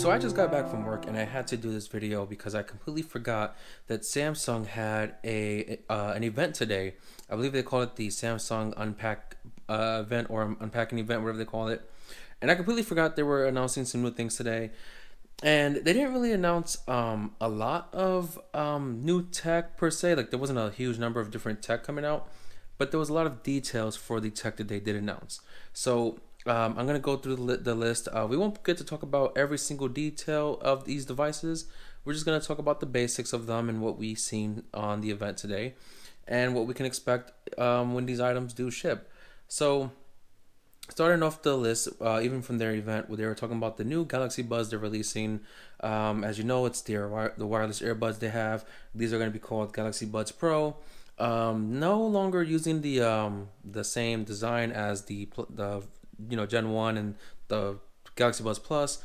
So I just got back from work and I had to do this video because I completely forgot that Samsung had a an event today. I believe they call it the Samsung Unpack event or Unpacking event, whatever they call it. And I completely forgot they were announcing some new things today. And they didn't really announce a lot of new tech per se. Like there wasn't a huge number of different tech coming out, but there was a lot of details for the tech that they did announce. So I'm gonna go through the list. We won't get to talk about every single detail of these devices. We're just gonna talk about the basics of them and what we've seen on the event today, and what we can expect when these items do ship. So starting off the list, even from their event, where they were talking about the new Galaxy Buds they're releasing. As you know, it's the wireless earbuds they have. These are going to be called Galaxy Buds Pro. No longer using the same design as the Gen 1 and the Galaxy Buds Plus.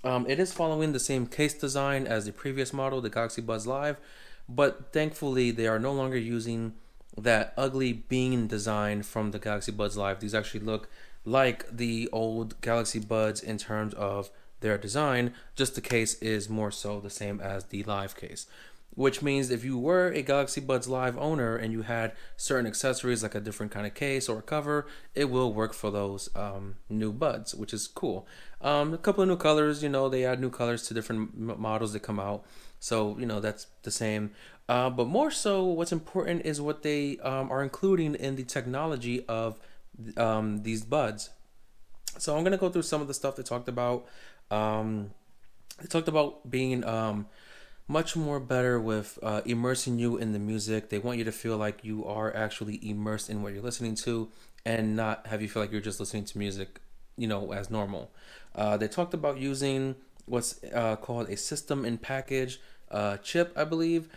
It is following the same case design as the previous model, the Galaxy Buds Live, but thankfully they are no longer using that ugly bean design from the Galaxy Buds Live. These actually look like the old Galaxy Buds in terms of their design, just the case is more so the same as the Live case. Which means if you were a Galaxy Buds Live owner and you had certain accessories like a different kind of case or a cover, it will work for those new buds, which is cool. A couple of new colors, they add new colors to different models that come out. So, that's the same. But more so, what's important is what they are including in the technology of these buds. So I'm gonna go through some of the stuff they talked about. They talked about being much more better with immersing you in the music. They want you to feel like you are actually immersed in what you're listening to, and not have you feel like you're just listening to music, as normal. They talked about using what's called a system in package chip, I believe.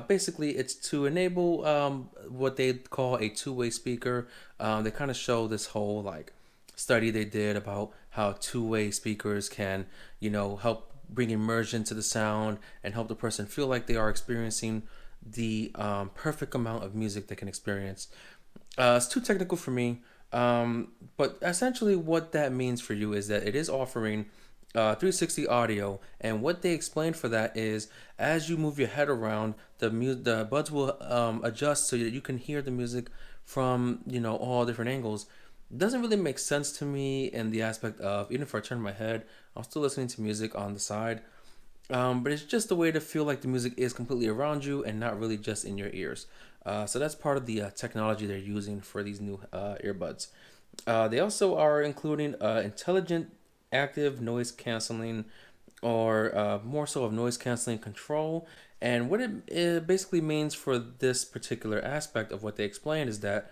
Basically, it's to enable what they call a two-way speaker. They kind of show this whole like study they did about how two-way speakers can, help bring immersion to the sound and help the person feel like they are experiencing the perfect amount of music they can experience. It's too technical for me, but essentially what that means for you is that it is offering 360 audio, and what they explained for that is as you move your head around, the buds will adjust so that you can hear the music from all different angles. Doesn't really make sense to me in the aspect of, even if I turn my head, I'm still listening to music on the side. But it's just a way to feel like the music is completely around you and not really just in your ears. So that's part of the technology they're using for these new earbuds. They also are including intelligent active noise canceling, or more so of noise canceling control. And what it basically means for this particular aspect of what they explained is that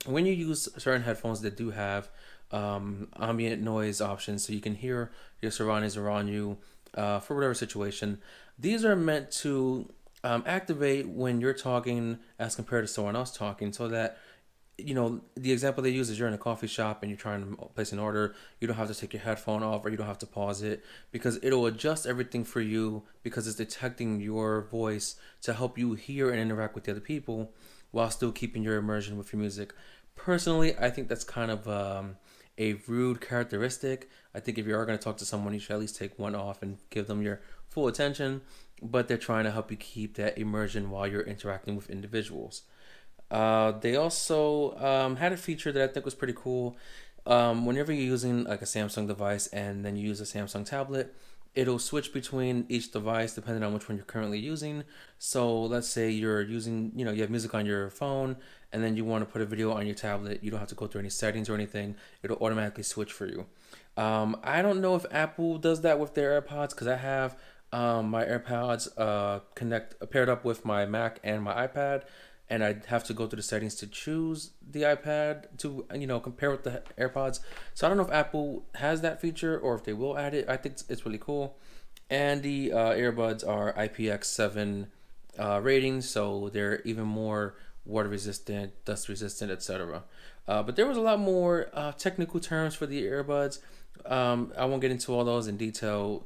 when you use certain headphones that do have ambient noise options, so you can hear your surroundings around you for whatever situation, these are meant to activate when you're talking as compared to someone else talking, so that the example they use is you're in a coffee shop and you're trying to place an order. You don't have to take your headphone off, or you don't have to pause it, because it'll adjust everything for you, because it's detecting your voice to help you hear and interact with the other people while still keeping your immersion with your music. Personally, I think that's kind of a rude characteristic. I think if you are going to talk to someone, you should at least take one off and give them your full attention, but they're trying to help you keep that immersion while you're interacting with individuals. They also had a feature that I think was pretty cool. Whenever you're using like a Samsung device and then you use a Samsung tablet, it'll switch between each device depending on which one you're currently using. So let's say you're using, you have music on your phone and then you want to put a video on your tablet. You don't have to go through any settings or anything. It'll automatically switch for you. I don't know if Apple does that with their AirPods, because I have my AirPods connect paired up with my Mac and my iPad, and I'd have to go through the settings to choose the iPad to compare with the AirPods. So I don't know if Apple has that feature or if they will add it. I think it's really cool. And the earbuds are IPX7 ratings, so they're even more water resistant, dust resistant, etc. But there was a lot more technical terms for the earbuds. I won't get into all those in detail,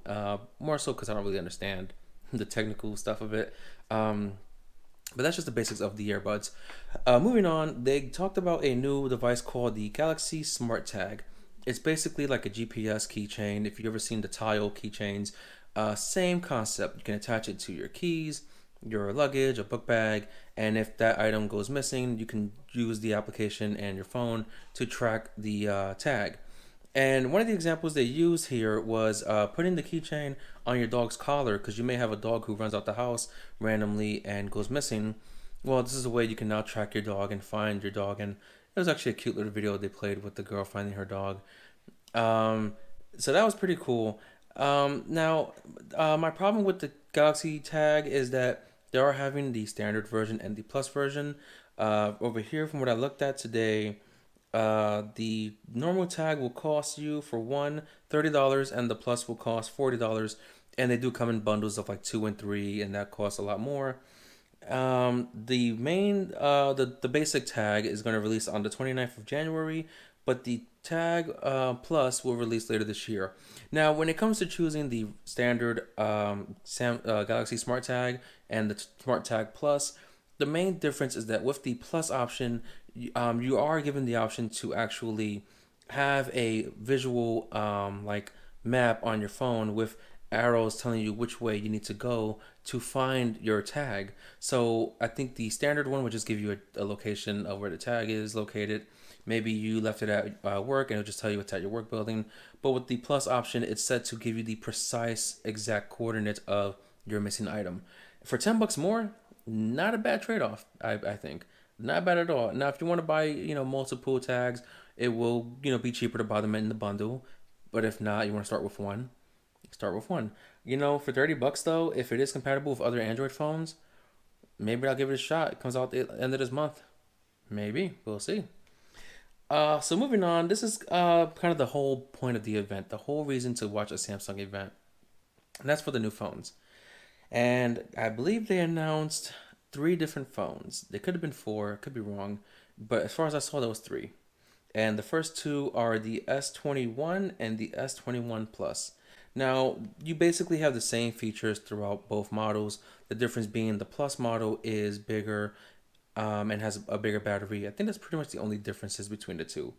more so because I don't really understand the technical stuff of it. But that's just the basics of the earbuds. Moving on, they talked about a new device called the Galaxy Smart Tag. It's basically like a GPS keychain. If you've ever seen the Tile keychains, same concept. You can attach it to your keys, your luggage, a book bag, and if that item goes missing, you can use the application and your phone to track the tag. And one of the examples they used here was putting the keychain on your dog's collar because you may have a dog who runs out the house randomly and goes missing. Well, this is a way you can now track your dog and find your dog. And it was actually a cute little video they played with the girl finding her dog. Um, so that was pretty cool. Now, my problem with the Galaxy Tag is that they are having the standard version and the plus version. Over here, from what I looked at today, the normal tag will cost you for one $30, and the plus will cost $40. And they do come in bundles of like two and three, and that costs a lot more. The basic tag is going to release on the 29th of January, but the tag plus will release later this year. Now, when it comes to choosing the standard Galaxy Smart Tag and the Smart Tag Plus, the main difference is that with the Plus option, you are given the option to actually have a visual like map on your phone with arrows telling you which way you need to go to find your tag. So I think the standard one would just give you a location of where the tag is located. Maybe you left it at work and it'll just tell you it's at your work building. But with the plus option, it's set to give you the precise exact coordinates of your missing item. For $10 more, not a bad trade-off, I think. Not bad at all. Now, if you want to buy, multiple tags, it will, be cheaper to buy them in the bundle. But if not, you want to start with one. For $30 though, if it is compatible with other Android phones, maybe I'll give it a shot. It comes out at the end of this month. Maybe. We'll see. So moving on, this is kind of the whole point of the event, the whole reason to watch a Samsung event. And that's for the new phones. And I believe they announced three different phones. They could have been four, could be wrong, but as far as I saw, there was three. And the first two are the S21 and the S21 Plus. Now, you basically have the same features throughout both models. The difference being the Plus model is bigger and has a bigger battery. I think that's pretty much the only differences between the two.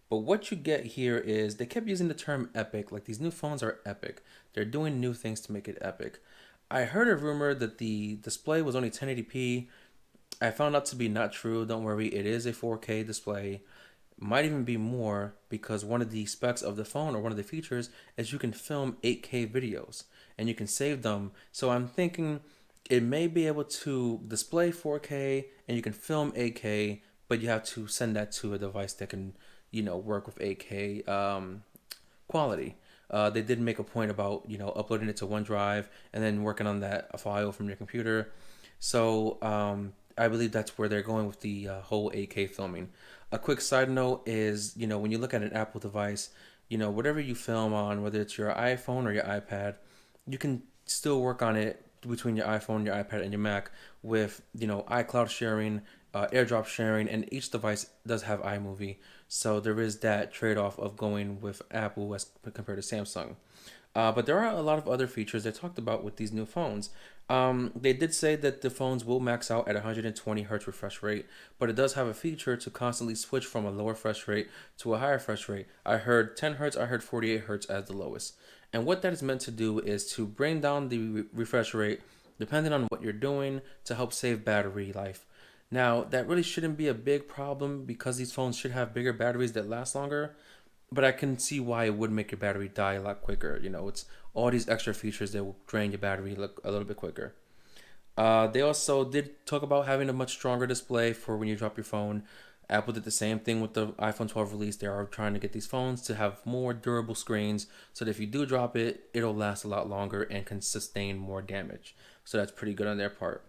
But what you get here is they kept using the term epic, like these new phones are epic. They're doing new things to make it epic. I heard a rumor that the display was only 1080p. I found out to be not true. Don't worry, it is a 4K display. Might even be more because one of the specs of the phone or one of the features is you can film 8K videos and you can save them. So I'm thinking it may be able to display 4K and you can film 8K, but you have to send that to a device that can, work with 8K quality. They did make a point about uploading it to OneDrive and then working on that file from your computer. So I believe that's where they're going with the whole 8K filming. A quick side note is when you look at an Apple device, whatever you film on, whether it's your iPhone or your iPad, you can still work on it between your iPhone, your iPad, and your Mac with iCloud sharing, AirDrop sharing, and each device does have iMovie. So there is that trade-off of going with Apple as compared to Samsung. But there are a lot of other features they talked about with these new phones. They did say that the phones will max out at 120 hertz refresh rate, but it does have a feature to constantly switch from a lower refresh rate to a higher refresh rate. I heard 10 hertz, I heard 48 hertz as the lowest. And what that is meant to do is to bring down the refresh rate depending on what you're doing to help save battery life. Now, that really shouldn't be a big problem because these phones should have bigger batteries that last longer, but I can see why it would make your battery die a lot quicker. It's all these extra features that will drain your battery a little bit quicker. They also did talk about having a much stronger display for when you drop your phone. Apple did the same thing with the iPhone 12 release. They are trying to get these phones to have more durable screens so that if you do drop it, it'll last a lot longer and can sustain more damage. So that's pretty good on their part.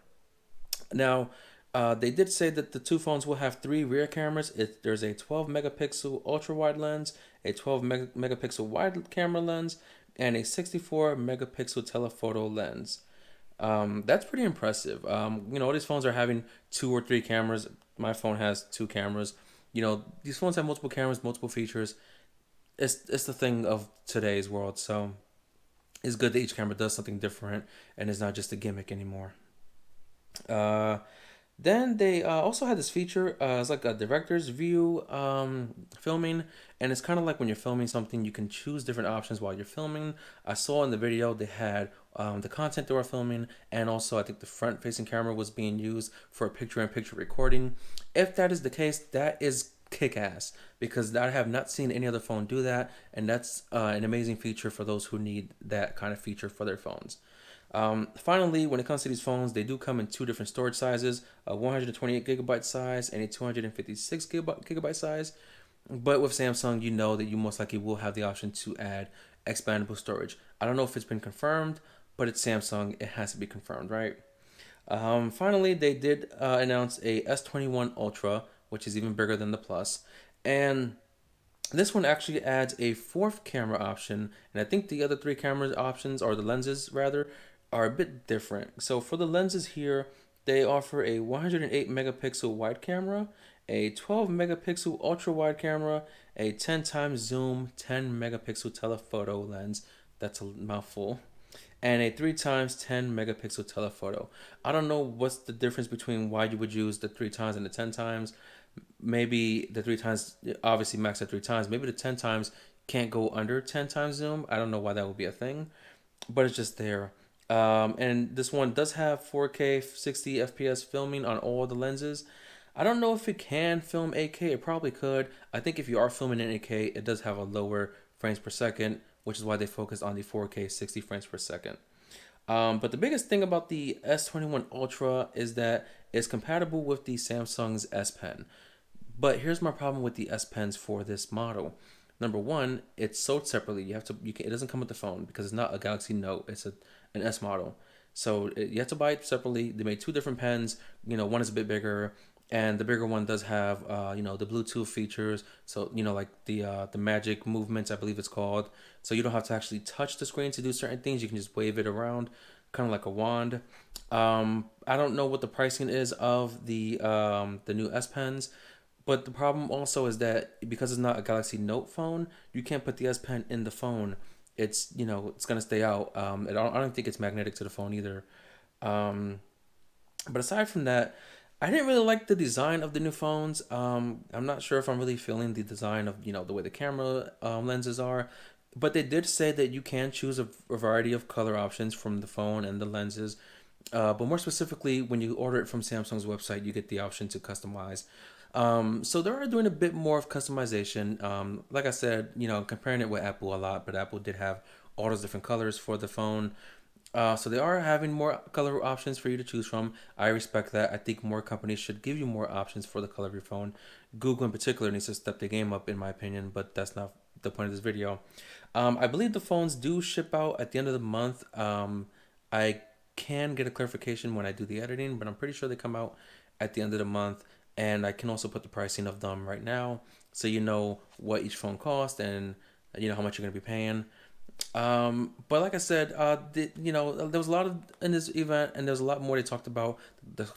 Now, they did say that the two phones will have three rear cameras. There's a 12 megapixel ultra wide lens, a 12 megapixel wide camera lens, and a 64 megapixel telephoto lens. That's pretty impressive. All these phones are having two or three cameras. My phone has two cameras. These phones have multiple cameras, multiple features. It's the thing of today's world. So it's good that each camera does something different and is not just a gimmick anymore. Uh, Then they also had this feature. It's like a director's view filming, and it's kind of like when you're filming something, you can choose different options while you're filming. I saw in the video they had the content they were filming, and also I think the front-facing camera was being used for picture-in-picture recording. If that is the case, that is kick-ass because I have not seen any other phone do that, and that's an amazing feature for those who need that kind of feature for their phones. Finally, when it comes to these phones, they do come in two different storage sizes: a 128 gigabyte size and a 256 gigabyte size. But with Samsung, you know that you most likely will have the option to add expandable storage. I don't know if it's been confirmed, but it's Samsung. It has to be confirmed, right? Finally, they did announce a S21 Ultra, which is even bigger than the Plus, and this one actually adds a fourth camera option, and I think the other three camera options, or the lenses rather, are a bit different. So for the lenses here, they offer a 108 megapixel wide camera, a 12 megapixel ultra wide camera, a 10 times zoom 10 megapixel telephoto lens. That's a mouthful. And a 3 times 10 megapixel telephoto. I don't know what's the difference between why you would use the 3 times and the 10 times. Maybe the 3 times, obviously max at 3 times. Maybe the 10 times can't go under 10 times zoom. I don't know why that would be a thing, but it's just there. And this one does have 4K 60 FPS filming on all the lenses. I don't know if it can film 8K. It probably could. I think if you are filming in 8K, it does have a lower frames per second, which is why they focus on the 4K 60 frames per second. But the biggest thing about the S21 Ultra is that it's compatible with the Samsung's S Pen. But here's my problem with the S Pens for this model. Number one, it's sold separately. It doesn't come with the phone because it's not a Galaxy Note. It's an S model. So you have to buy it separately. They made two different pens. One is a bit bigger, and the bigger one does have the Bluetooth features. So like the magic movements, I believe it's called. So you don't have to actually touch the screen to do certain things. You can just wave it around, kind of like a wand. I don't know what the pricing is of the new S Pens. But the problem also is that because it's not a Galaxy Note phone, you can't put the S Pen in the phone. It's gonna stay out. I don't think it's magnetic to the phone either. Um, but aside from that, I didn't really like the design of the new phones. I'm not sure if I'm really feeling the design of the way the camera lenses are. But they did say that you can choose a variety of color options from the phone and the lenses. But more specifically, when you order it from Samsung's website, you get the option to customize. So they are doing a bit more of customization. Like I said, comparing it with Apple a lot, but Apple did have all those different colors for the phone. So they are having more color options for you to choose from. I respect that. I think more companies should give you more options for the color of your phone. Google in particular needs to step the game up, in my opinion, but that's not the point of this video. I believe the phones do ship out at the end of the month. I can get a clarification when I do the editing, but I'm pretty sure they come out at the end of the month. And I can also put the pricing of them right now, so you know what each phone costs and how much you're gonna be paying. But like I said, there was a lot of in this event, and there's a lot more they talked about.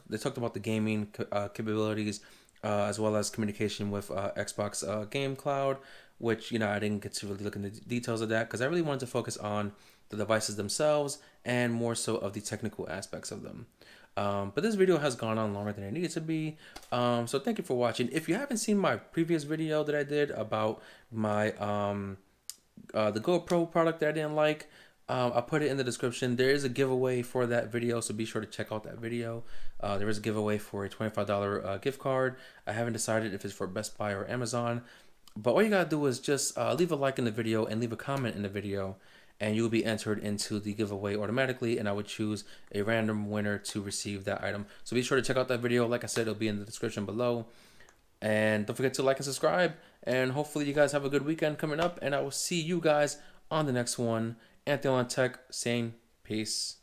They talked about the gaming capabilities, as well as communication with Xbox Game Cloud, which I didn't get to really look into the details of that because I really wanted to focus on the devices themselves and more so of the technical aspects of them. But this video has gone on longer than it needed to be. So thank you for watching. If you haven't seen my previous video that I did about my the GoPro product that I didn't like, I'll put it in the description. There is a giveaway for that video, so be sure to check out that video. There is a giveaway for a $25 gift card. I haven't decided if it's for Best Buy or Amazon, but all you gotta do is just leave a like in the video and leave a comment in the video, and you'll be entered into the giveaway automatically, and I would choose a random winner to receive that item. So be sure to check out that video. Like I said, it'll be in the description below. And don't forget to like and subscribe. And hopefully you guys have a good weekend coming up. And I will see you guys on the next one. Anthony on Tech saying peace.